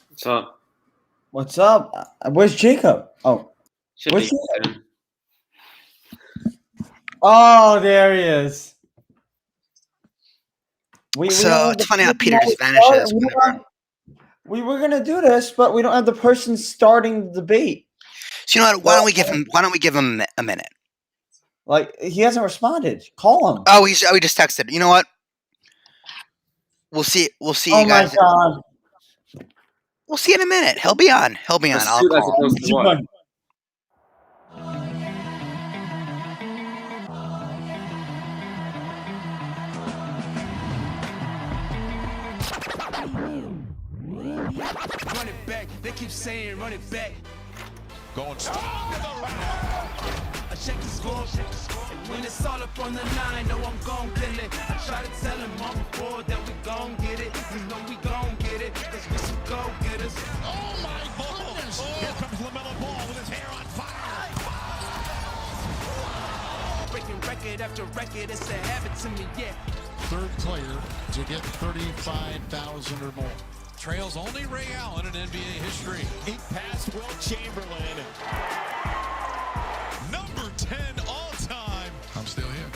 What's up? What's up? Where's Jacob? Oh, Should where's be Jacob? good. Oh, there he is. So it's funny how Peter just vanishes whenever. We were gonna do this, but we don't have the person starting the debate. So you know what? Why don't we give him a minute? Like, he hasn't responded. Call him. Oh, he just texted. You know what? We'll see. We'll see you guys. Oh my god. We'll see in a minute. He'll be on. I'll As call him. opposed to what? Run it back. They keep saying run it back. Going straight to the right. I check the score. When it's all up on the line, no, I'm gon' kill it. I try to tell him on before that we gon' get it. You know we gon' get it. Cause we some go-getters. Oh my goodness. Here comes LaMelo Ball with his hair on fire. Breaking record after record, it's a habit to me, yeah. Third player to get 35,000 or more. Trails only Ray Allen in NBA history. Eight past Will Chamberlain. Number 10 all time. I'm still here.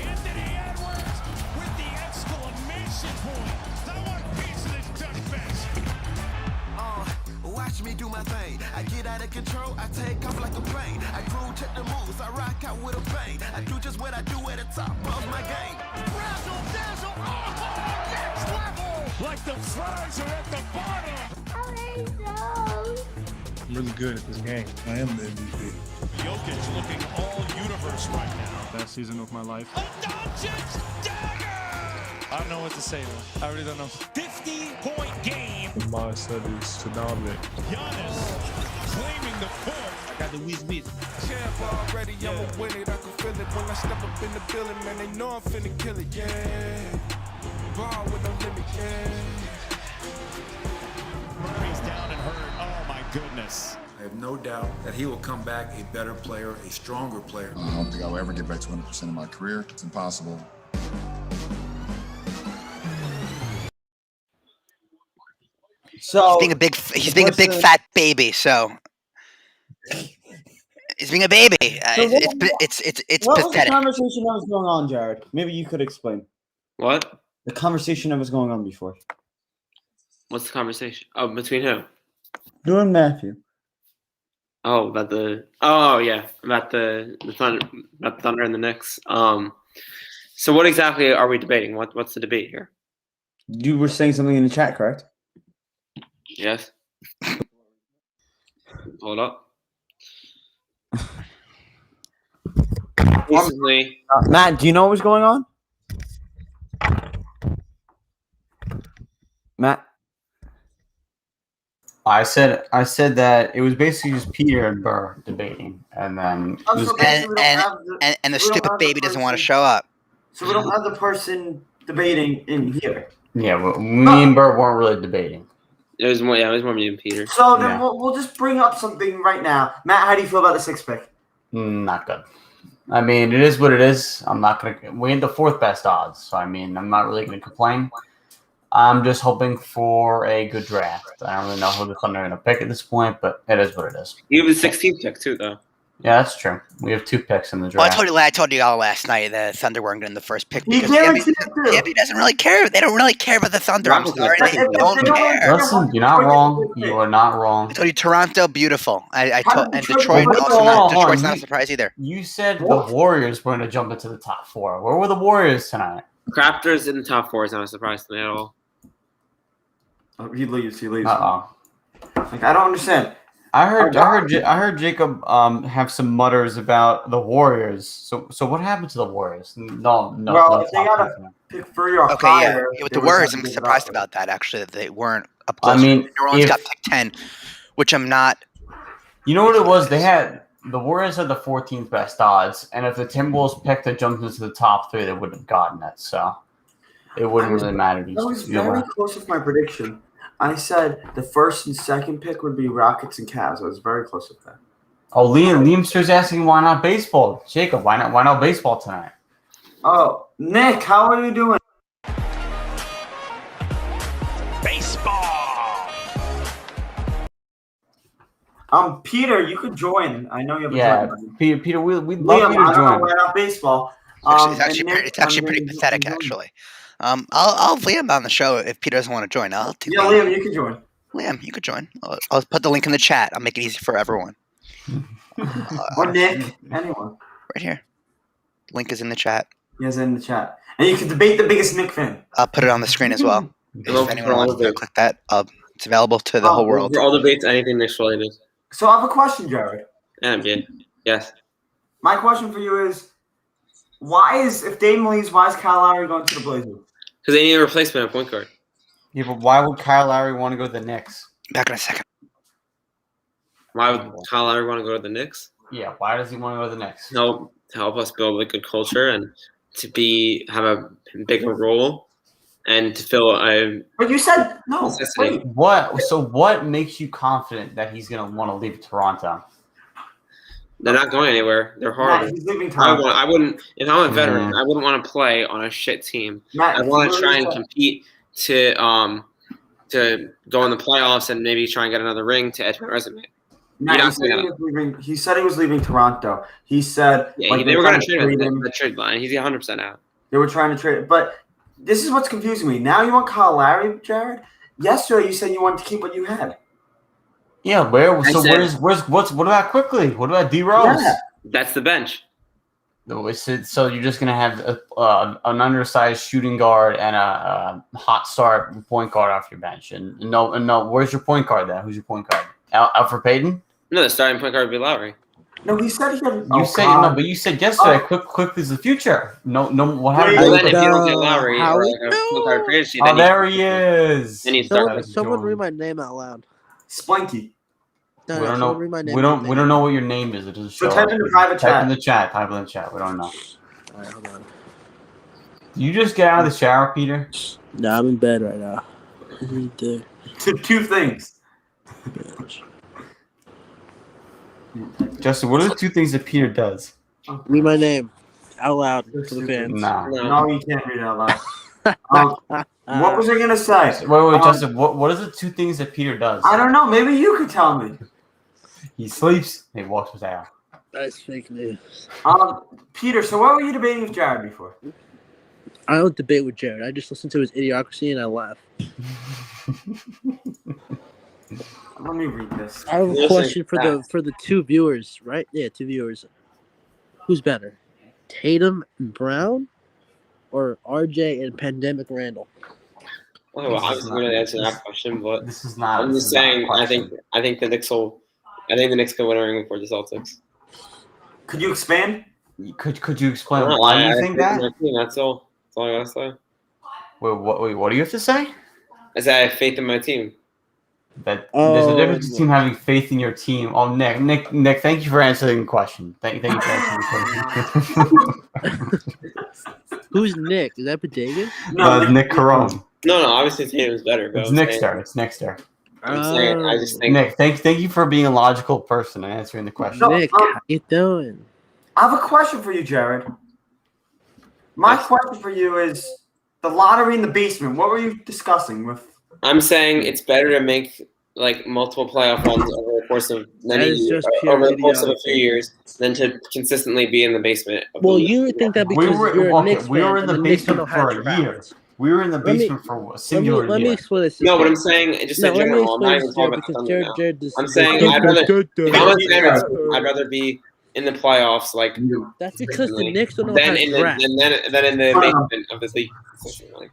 Anthony Edwards with the exclamation point. I want a piece of this Dutch fest. Watch me do my thing. I get out of control, I take off like a plane. I groove, check the moves, I rock out with a bang. I do just what I do at the top of my game. Razzle dazzle, oh, next level. Like the fries are at the bottom. I'm really good at this game. I am the MVP. Jokic looking all universe right now. Best season of my life. A Doncic dagger. I don't know what to say, though. I really don't know. 50-point game. The mindset is to dominate. Giannis claiming the court. I got the whiz. Champ already, I'ma win it. I can feel it when I step up in the building, man. They know I'm finna kill it, yeah. Ball with no limit, yeah. Murray's down and hurt. Oh my goodness. I have no doubt that he will come back a better player, a stronger player. I don't think I'll ever get back to 100% of my career. It's impossible. So He's being a big fat baby. So he's being a baby. It's what was the pathetic. conversation that was going on, Jared? Maybe you could explain. What? The conversation that was going on before. What's the conversation? Oh, between who? You and Matthew. Oh, about the Thunder, about the Thunder and the Knicks. So what exactly are we debating? What's the debate here? You were saying something in the chat, correct? Yes. Hold up. Recently, Matt, do you know what was going on? Matt? I said that it was basically just Peter and Burr debating, and then it was, And the stupid baby doesn't want to show up. So we don't have the person debating in here. yeah, well, me and Burr weren't really debating. it was more me and Peter. So then Yeah. we'll just bring up something right now. Matt, how do you feel about the sixth pick? Not good. I mean, it is what it is. I'm not gonna. We had the fourth best odds, so I mean, I'm not really gonna complain. I'm just hoping for a good draft. I don't really know who the Thunder are gonna pick at this point, but it is what it is. You have the 16th pick too, though. Yeah, that's true. We have 2 picks in the Well, draft. I told you all last night the Thunder weren't getting the first pick He because guaranteed it too. Gabby doesn't really care. They don't really care about the Thunder. I'm Rockets sorry, are they technically- don't care. Listen, you're not wrong. You are not wrong. I told you Toronto, beautiful. I How told did and Detroit- Detroit Hold also on, not. hold on. Detroit's not a surprise either. You said What? the Warriors were going to jump into the top 4. Where were the Warriors tonight? Raptors in the top 4 is not a surprise to me at all. Oh, he leaves. Uh-oh. Like, I don't understand. I heard Jacob have some mutters about the Warriors. So what happened to the Warriors? No. Well, if they got a pick 3 or Okay, yeah. higher, With they the would Warriors, have I'm to give it surprised up. about that, actually, that they weren't up I close. mean, New Orleans if- got pick 10, which I'm not. You know what it was? The Warriors had the 14th best odds, and if the Timberwolves picked a jump into the top 3, they wouldn't have gotten it. So it wouldn't really matter. I was very close with my prediction. I said the first and second pick would be Rockets and Cavs. I was very close with that. Oh, Liam Spears asking why not baseball. Jacob, why not baseball tonight? Oh, Nick, how are you doing? Baseball. Peter, you could join. I know you have a Yeah, join. Peter, we'd Liam, love you I to don't know join. why not baseball. It's actually, and Nick, it's actually I'm pretty gonna- pathetic, actually. I'll Liam on the show if Peter doesn't want to join. I'll take Yeah, Liam, you can join. Liam, you could join. I'll put the link in the chat. I'll make it easy for everyone. Or Nick, anyone. Right here. Link is in the chat. He has it in the chat. And you can debate the biggest Nick fan. I'll put it on the screen as well. Hello If anyone for all wants of to it. click that, it's available to the whole world. For all debates, anything Knicks related. So I have a question, Jared. NBA. Yes. My question for you is, if Dame leaves, why is Kyle Lowry going to the Blazers? Because they need a replacement at point guard. Yeah, but why would Kyle Lowry want to go to the Knicks? Back in a second. Why would Kyle Lowry want to go to the Knicks? Yeah, why does he want to go to the Knicks? To help us build a good culture and to have a bigger role and to fill a But you said no. necessity. Wait. What makes you confident that he's gonna want to leave Toronto? They're not going anywhere. They're Matt, horrible. he's leaving Toronto. I wouldn't. If I'm a veteran, Mhm. I wouldn't want to play on a shit team. Matt, I want to try and literally compete to go in the playoffs and maybe try and get another ring to edge my resume. Matt, You're he not said saying he was leaving. He said he was leaving Toronto. He said Yeah, like, they were going to trying trade him trade at the trade line. He's 100% out. They were trying to trade, but this is what's confusing me. Now you want Kyle Lowry, Jared? Yesterday you said you wanted to keep what you had. Yeah, what about Quickly? What about D Rose? Yeah. That's the bench. So you're just gonna have an undersized shooting guard and a hot start point guard off your bench, and no. Where's your point guard then? Who's your point guard? Alfred Payton? No, the starting point guard would be Lowry. No, he said he had. You said yesterday. Quickly's the future. No. What happened? Well, Wait, then if you don't get Lowry or Howie? like a point guard free agency, Oh, then there he is. Then you start. Someone read my name out loud. Splanky. No, We don't someone know. read my name We out don't know what your name is. It doesn't show. So type up. in the private Type chat. in the chat. Type in the chat. We don't know. All right, hold on. You just get out of the shower, Peter. No, I'm in bed right now. Right there. Two things. Justin, what are the two things that Peter does? Read my name out loud for the fans. Nah. No, you can't read it out loud. What was I gonna say? Wait, Justin. What is the two things that Peter does? I don't know. Maybe you could tell me. He sleeps. He walks his out. That's fake news. Peter. So what were you debating with Jared before? I don't debate with Jared. I just listen to his idiocracy and I laugh. Let me read this. I have a Listen, question for the two viewers, right? Yeah, two viewers. Who's better, Tatum and Brown, or RJ and Pandemic Randall? Oh, well, I was going to answer that question, but This is not. I'm this just is not a saying. I think the Knicks will. I think the Knicks could win a ring before the Celtics. Could you expand? Could you explain No, why I you think that? That's all. That's all I gotta say. Wait, what do you have to say? I said I have faith in my team. That there's a difference between having faith in your team. Oh, Nick, thank you for answering the question. Thank you for answering the question. Who's Nick? Is that Bodega? Nick Carone. No, obviously Tatum's better. But It's I'm Nick's saying- turn. It's Nick's turn. I'm saying, I just think Nick, thank you for being a logical person and answering the question. No, Nick, how you doing? I have a question for you, Jared. My question for you is the lottery in the basement. What were you discussing with? I'm saying it's better to make like multiple playoff runs over the course of That is just pure over the course of a few idiocy. years than to consistently be in the basement. Of Well, the you league. think that because you're a Knicks we fan were in and the Knicks don't basement know how for to a draft. year. We were in the Let me- basement for a singular Let me year. explain this. No, but I'm saying just in let me general. I'm not explain even this talking to about the because Thunder now. Jared does. I'm saying I'd rather. If I'm a fan, I'd rather be in the playoffs, like That's because the Knicks don't know than how in to the draft. than in the basement of the league. Like,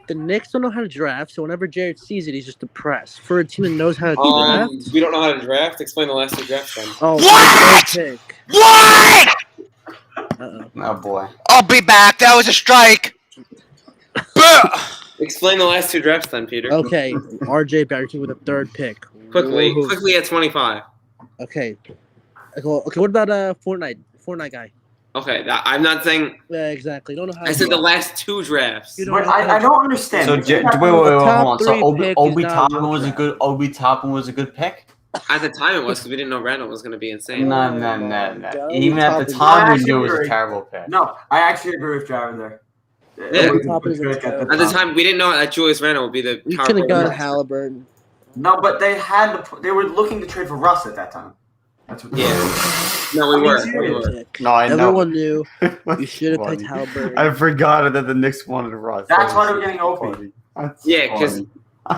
The Knicks don't know how to draft, so whenever Jared sees it, he's just depressed. For a team that knows how to draft, we don't know how to draft. Explain the last two drafts then. oh, What? Pick. What? Uh-oh. Oh boy. I'll be back. That was a strike. Explain the last two drafts then, Peter. Okay, RJ Barrett with a third pick. Quickly Whoa. at 25. Okay. Okay. What about Fortnite guy? Okay, I'm not saying. Yeah, exactly. Don't know how. I said the last two drafts. You don't But know how I to- don't understand. So Wait, wait, top hold on. So three pick Obi is not Toppin worth was a that. good. Obi Toppin was a good pick. At the time, it was because we didn't know Randall was going to be insane. No. God, Even at the top time, we is- knew it was a Agree. terrible pick. No, I actually agree with Jared there. Yeah. Top is At At the time, we didn't know that Julius Randall would be the. We power could have forward. got Halliburton. No, but they were looking to trade for Russ at that time. That's what. Yeah. No, we were. We were. No, I know. Everyone knew you should have picked Halliburton. I forgot that the Knicks wanted Russ. That's why they're getting OP. Yeah, because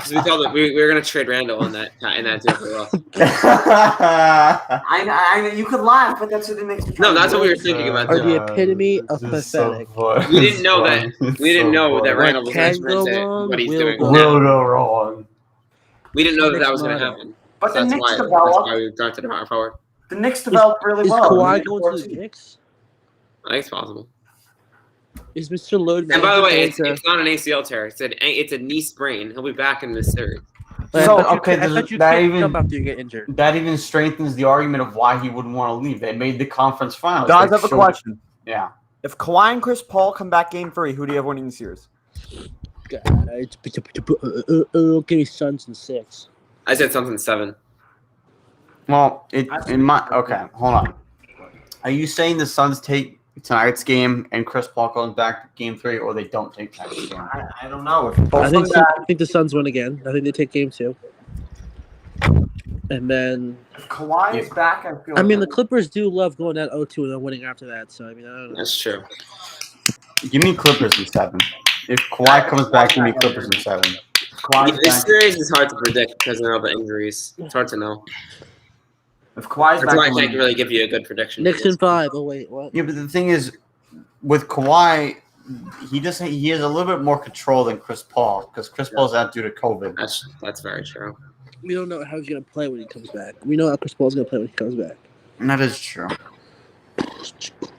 we thought that we were going to trade Randall in that deal for Russ. I you could laugh, but that's what it makes me. No, that's what we were thinking about. Are Too. the epitome of pathetic. We didn't know that. We didn't know that Randall was can going go to wrong, what he's will doing. go now. Will go wrong. We didn't know that was going to Next happen. But the That's Knicks why developed. we drafted him forward. The Knicks developed really Is well. Kawhi going to the Knicks? I think it's possible. Is Mr. Load? And by the way, it's going not an ACL tear. It's a knee sprain. He'll be back in this series. to- So, I thought you okay, could- I does thought you that can't even- jump after you get injured. That even strengthens the argument of why he wouldn't want to leave. They made the conference finals. Guys, They I have a showed- question. Yeah. If Kawhi and Chris Paul come back game 3, who do you have winning the series? God, give me Suns in 6. I said something 7. Well, okay, hold on. Are you saying the Suns take tonight's game and Chris Paul comes back game 3, or they don't take tonight's game? I don't know if I both think, of them. I think the Suns win again. I think they take game 2. And then, If Kawhi is back, I feel. I mean, the like Clippers do love going down 0-2 and then winning after that. So, I mean, I don't know. That's true. Give me Clippers in 7. If Kawhi comes back, give me Clippers in 7. Kawhi's This back. series is hard to predict because of all the injuries. It's hard to know. If Kawhi's That's back, why I I'm can't winning. really give you a good prediction. Knicks in 5. Oh, wait, what? Yeah, but the thing is, with Kawhi, he has a little bit more control than Chris Paul because Chris Paul's out due to COVID. That's very true. We don't know how he's going to play when he comes back. We know how Chris Paul's going to play when he comes back. And that is true.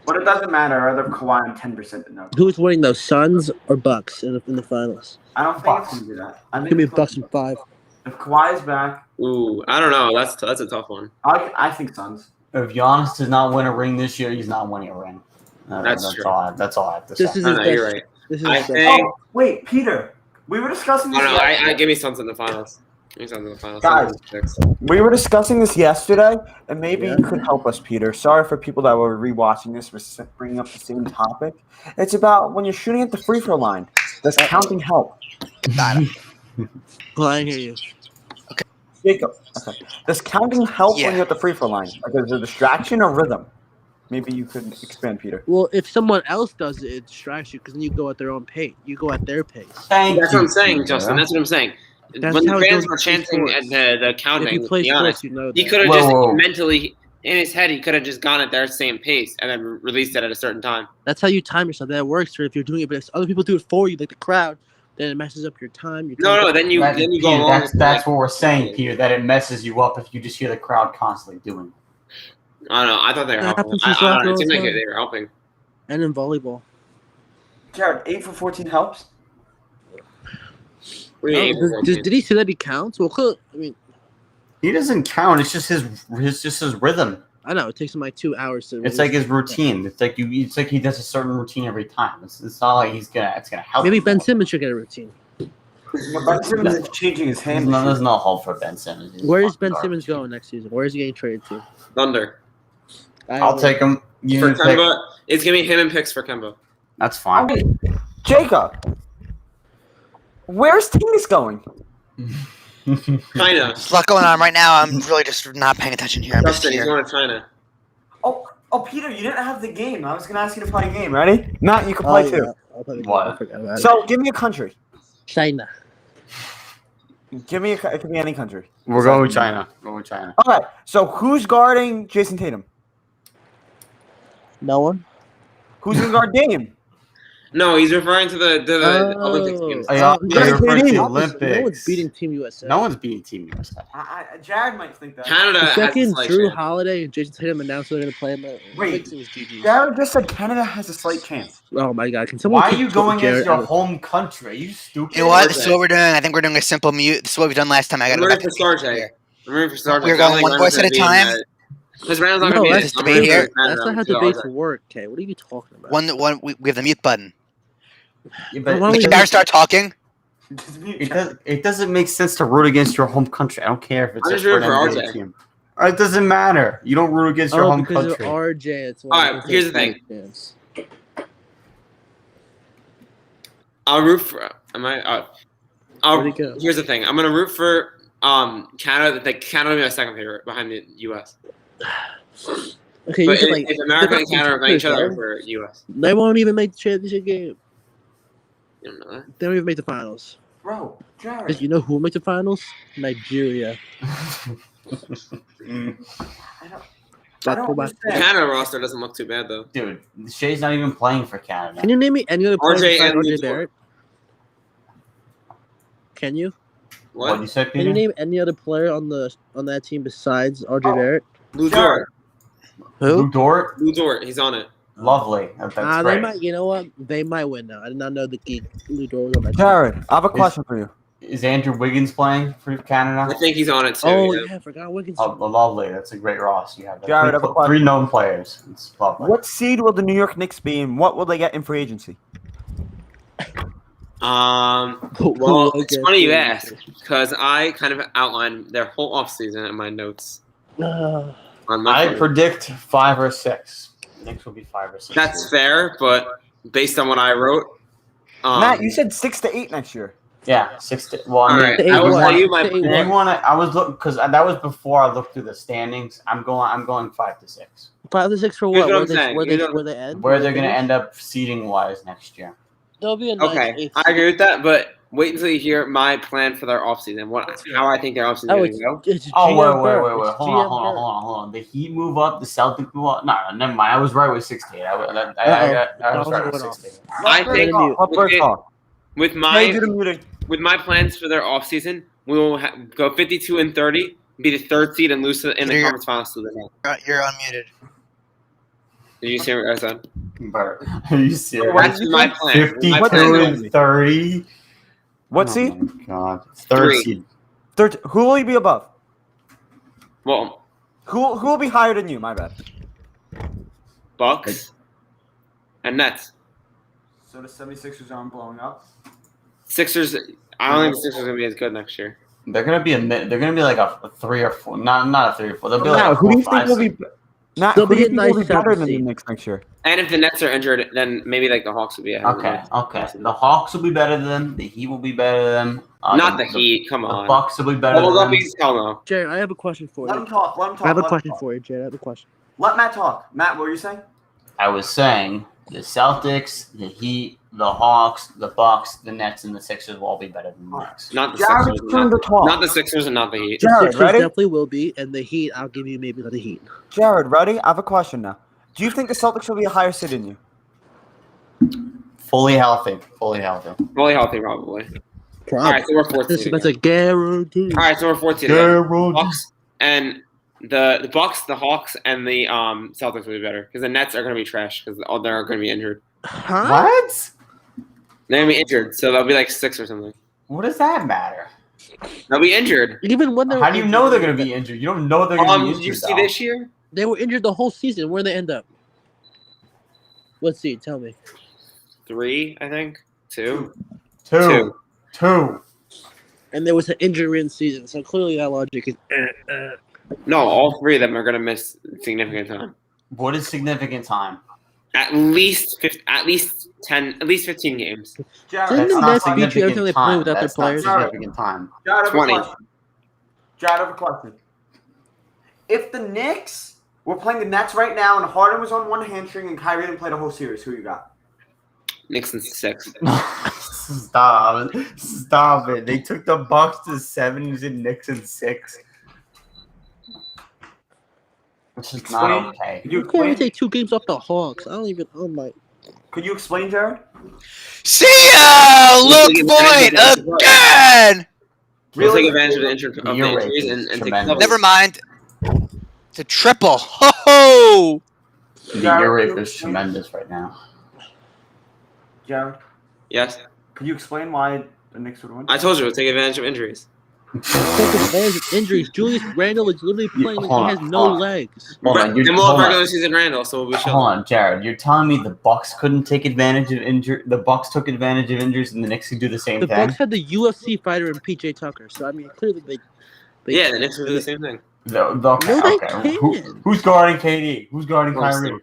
But it doesn't matter. I'd rather Kawhi on 10% than no. Who's winning, though? Suns or Bucks in the finals? I don't think it's gonna do that. I think Give me it's Bucks gonna- in 5. If Kawhi is back, Ooh, I don't know. That's a tough one. I think Suns. If Giannis does not win a ring this year, he's not winning a ring. That's true. That's all I have to say. This is I his know, best. you're right. This is I his best. think. Oh, wait, Peter. We were discussing this. I don't know. yesterday. I give me Suns in the finals. Give me Suns in the finals. Guys. Six. We were discussing this yesterday, and maybe Yeah. you could help us, Peter. Sorry for people that were rewatching this. We're bringing up the same topic. It's about when you're shooting at the free throw line. Does counting help? Well, I hear you. Jacob. Okay. Does counting help Yeah. when you're at the free throw line? Like, is it a distraction or rhythm? Maybe you could expand, Peter. Well, if someone else does it, it distracts you because then you go at their own pace. You go at their pace. Thank That's you, what I'm saying, Peter. Justin. That's what I'm saying. That's When how the it fans goes were with chanting sports. at the If counting, you with play Giannis, sports, you know he that. could have Whoa, just whoa. mentally, in his head, he could have just gone at their same pace and then released it at a certain time. That's how you time yourself. That works for if you're doing it, but if other people do it for you, like the crowd, then it messes up your time. Your No, time. no. Then you That- go Peter, along. that's what we're saying, Peter. That it messes you up if you just hear the crowd constantly doing it. I don't know. I thought they were That helping. happens I in don't know. soccer It seemed like all the they were helping. And in volleyball. Jared, 8 for 14 helps. What do you mean, 8 for 14? Did he say that he counts? Well, I mean, He doesn't count. It's just his rhythm. I know it takes him like 2 hours to. It's like his routine. It's like he does a certain routine every time. It's not like it's gonna help. Maybe him. Ben Simmons should get a routine. Ben Simmons is changing his hand. There's no hope for Ben Simmons. He's Where is fucking Ben garbage. Simmons going next season? Where is he getting traded to? Thunder. I'll take him. You For can pick. Kemba, it's gonna be him and picks for Kemba. That's fine. Jacob, where's Tingus going? China. There's a lot going on right now. I'm really just not paying attention here. I'm just Justin, he's here. going to China. Oh, Peter, you didn't have the game. I was gonna ask you to play a game. Ready? Matt, you can play too. I'll play the What? game. I forgot about it. So, give me a country. China. Give me it could be any country. We're going with China. Go with China. Okay, so who's guarding Jason Tatum? No one. Who's gonna guard Dame? No, he's referring to the Olympics games. Oh, yeah, Yeah, you're referring to the no Olympics. No one's beating Team USA. No one's beating Team USA. Jared might think that. Canada The has a second slight Drew chance. Holiday and Jason Tatum announced they're going to play him. Wait. It was GG. Jared just said Canada has a slight chance. Oh my God! Can someone? Why are kick you going Jared against your out of- home country? Are you stupid? You know what? What's This is that? what we're doing. I think we're doing a simple mute. This is what we've done last time. I got I'm to go rooting back for to Sarge. I'm rooting for Sarge. We're going one voice at a time. Because Randall's not No, going to be that's in it. I'm debate rooting for here. Canada. That's not how I'm debates Sarge. work. Okay, what are you talking about? one. We have the mute button. Yeah, Why but don't Did we Jared start talking? Just mute It Jared. does. It doesn't make sense to root against your home country. I don't care if it's I'm just for rooting an for NBA RJ. team. It doesn't matter. You don't root against your Oh, home because country. of RJ. It's All right, here's the thing. Fans. I'll root for. Am I? Where'd he go? Here's the thing. I'm gonna root for Canada. Like Canada will be my second favorite behind the U.S. Okay, But you said, like, if America they're and not Canada are playing each other contenders, for U.S. They won't even make the championship game. You don't know that. They don't even make the finals. Bro, Jared. Because you know who will make the finals? Nigeria. I don't The understand. Canada roster doesn't look too bad though. Dude, Shea's not even playing for Canada. Can you name me any other player RJ besides and RJ Luthor. Barrett? Can you? What you said, Can you Peter? name any other player on that team besides RJ Barrett? Lou Dort. Lou Dort? Lou Dort. He's on it. Lovely. That's They great. might. You know what? They might win now. I did not know the Lou Dort was on that team. Jared, I have a question for you. Is Andrew Wiggins playing for Canada? I think he's on it too. Oh yeah. yeah, I forgot Wiggins. Oh, lovely. That's a great roster. You have Jared, I have a question. three known players. It's lovely. What seed will the New York Knicks be and what will they get in free agency? Well, it's funny you ask because I kind of outlined their whole offseason in my notes. On my I phone. predict 5 or 6. Knicks will be 5 or 6. That's fair, but based on what I wrote, Matt, you said 6 to 8 next year. Yeah, 6 to. Well, I all mean, right, I will tell you my. they want to. I was looking because that was before I looked through the standings. I'm going 5 to 6. 5 to 6 for Here's what? what I'm saying. Where Here's they end? Where they're going to end up seeding wise next year. There'll be a nice Okay, eighth I agree with that, but wait until you hear my plan for their offseason. How I think their offseason Oh, is going to go. it's Oh, GM wait. Burke. Hold It's on, GM hold Burke. on. The Heat move up, the Celtics move up. No, never mind. I was right with 6 to 8. I was right with 6 to 8. I think with Hey, do the muting. my plans for their offseason, we will go 52-30, be the third seed, and lose in the Peter, conference finals to the Nets. You're unmuted. Did you see what I said? Bert, are you serious? That's my plan. 52 My plan is- and 30. What Oh seed? my God. Third 3. seed. Third. Who will you be above? Well, Who will be higher than you? My bad. Bucks and Nets. So the 76ers aren't blowing up. Sixers. I don't think the Sixers are gonna be as good next year. They're gonna be like a 3 or 4. Not a 3 or 4. They'll be like Matt, a who 4 do you or 5 think will be? seed. Matt, They'll who do be you a think will be nice better seventh than the seed. Knicks next year? And if the Nets are injured, then maybe like the Hawks will be ahead. of the Okay, Nets. okay. The Hawks will be better than them. The Heat will be better than them. Not the Heat. Come The on. Bucks will be better Well, than they'll them. be hell no. Jared, I have a question for Let you. him talk. Let him talk. I have a let him question talk. for you, Jared. I have a question. Let Matt talk. Matt, what were you saying? I was saying the Celtics, the Heat, the Hawks, the Bucks, the Nets, and the Sixers will all be better than the Knicks. Not the Jared's Sixers. turn to talk. Not the Sixers and not the Heat. The Jared, Sixers ready? definitely will be, and the Heat, I'll give you maybe the Heat. Jared, ready? I have a question now. Do you think the Celtics will be a higher seed than you? Fully healthy. Fully healthy. Fully healthy, probably. All right, so we're 14. That's a guarantee. All right, so we're 14. Guaranteed. Bucks and the Bucks, the Hawks, and the Celtics will be better because the Nets are going to be trash because they're going to be injured. Huh? What? They're going to be injured, so they'll be like 6 or something. What does that matter? They'll be injured. Even when How do you know they're going to be injured? You don't know they're going to be injured. Did you see though. this year? They were injured the whole season. Where'd they end up? What seed? Tell me. 3, I think. 2. Two. And there was an injury in season, so clearly that logic is. No, all 3 of them are going to miss significant time. What is significant time? At least 15 games. Jared, Didn't That's the not Nets beat you every time significant they play time. without their That's not players? significant time. Jared, I have a 20. question. Jared, I have a question. If the Knicks were playing the Nets right now and Harden was on one hamstring and Kyrie didn't play the whole series, who you got? Knicks in 6. Stop it. They took the Bucks to 7 and Knicks in 6. Which is not okay. Could you You can't even explain? take 2 games off the Hawks. I don't even. Oh my. Could you explain, Jared? See ya, Luke Voigt again. We'll take advantage of the Your rate injuries is and take tremendous. Never mind. It's a triple. Ho ho. The year rate is tremendous right now. Jared, Yes. could you explain why the Knicks would win? I told you we'll take advantage of injuries. Take advantage of injuries. Julius Randle is literally playing like he has no legs. Hold on, And we'll have regular season Randall, so we'll be Hold on, Jared. You're telling me the Bucks couldn't take advantage of injury? The Bucks took advantage of injuries, and the Knicks could do the same The thing. Bucks had the UFC fighter in PJ Tucker, so I mean, clearly they Yeah, the Knicks will do the same thing. Okay. Who's guarding KD? Who's guarding Kyrie?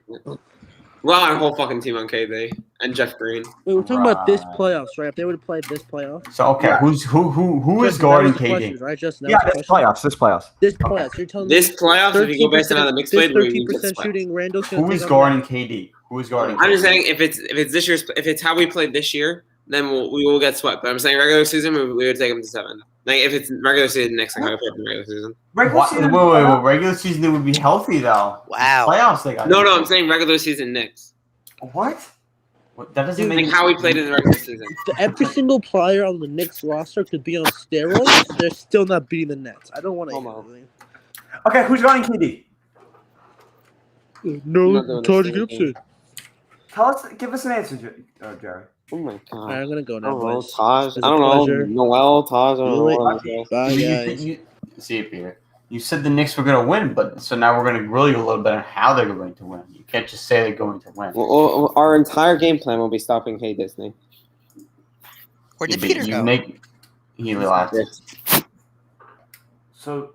Well, our whole fucking team on KD and Jeff Green. Wait, we're talking about this playoffs, right? If they would have played this playoffs. So okay, who is Justin, guarding that was the KD? question, right, Justin? Yeah, this playoffs. This playoffs. You're telling me This playoffs, if you go based on how the Knicks played, we can get 13% swept. shooting. Randall's Who is guarding KD? Who is guarding? I'm KD? just saying if it's this year's, if it's how we played this year, then we will get swept. But I'm saying regular season, we would take them to 7. Like if it's regular season, Knicks like how we played in regular season. Wait. Regular season they would be healthy though. Wow. Playoffs they got. No, I'm saying regular season Knicks. What? That doesn't Like make how we played in the regular season. Every single player on the Knicks roster could be on steroids. They're still not beating the Nets. I don't want to. Okay, who's guarding KD? No, Taj Gibson. Give us an answer, Jerry. Oh my god. All right, I'm gonna go I now, don't know, boys. Taj. It's a I don't know. pleasure. Noel, Taj. I don't know. Really? What else. Bye, guys. See it, Peter. You said the Knicks were going to win, but so now we're going to grill you a little bit on how they're going to win. You can't just say they're going to win. Well, our entire game plan will be stopping K Disney. Where did Peter go? He left. So,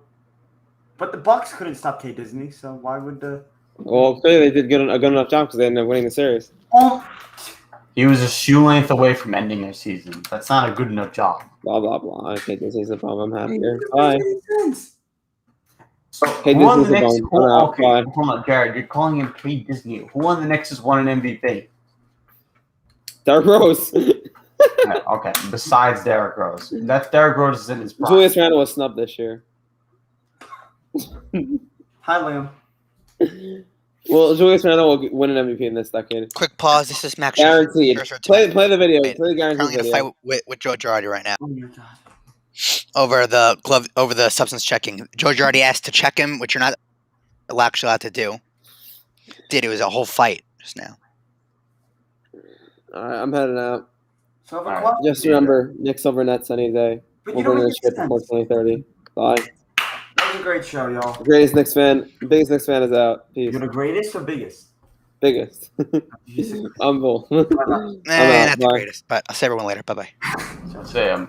but the Bucks couldn't stop K Disney, so why would the? Well, clearly they did a good enough job because they ended up winning the series. Oh. He was a shoe length away from ending their season. That's not a good enough job. Blah blah blah. Okay, Disney's the problem. I'm happy here. Bye. So K who won the Disney's Knicks? the problem. Okay, Bye. hold on, Jared. You're calling him K Disney. Who won the Knicks has won an MVP? Derrick Rose. Yeah, okay, besides Derrick Rose. That's Derrick Rose is in his prime. Julius Randle was snubbed this year. Hi, Liam. Well, Julius Randle will win an MVP in this decade. Quick pause. This is Max. Guaranteed. Scherzer. Play the video. Play the guaranteed Currently in a video. fight with Joe Girardi right now Oh my god. over the substance checking. Joe Girardi asked to check him, which you're not actually allowed to do. It was a whole fight just now. All right, I'm heading out. So All right. Just remember, Knicks over Nets any day. But We'll you don't bring make this shit sense. before 2030. Bye. That was a great show, y'all. Greatest Knicks fan. Biggest Knicks fan is out. Peace. You're the greatest or biggest? Biggest. Jesus. I'm full. Not the greatest, but I'll see everyone later. Bye bye. So say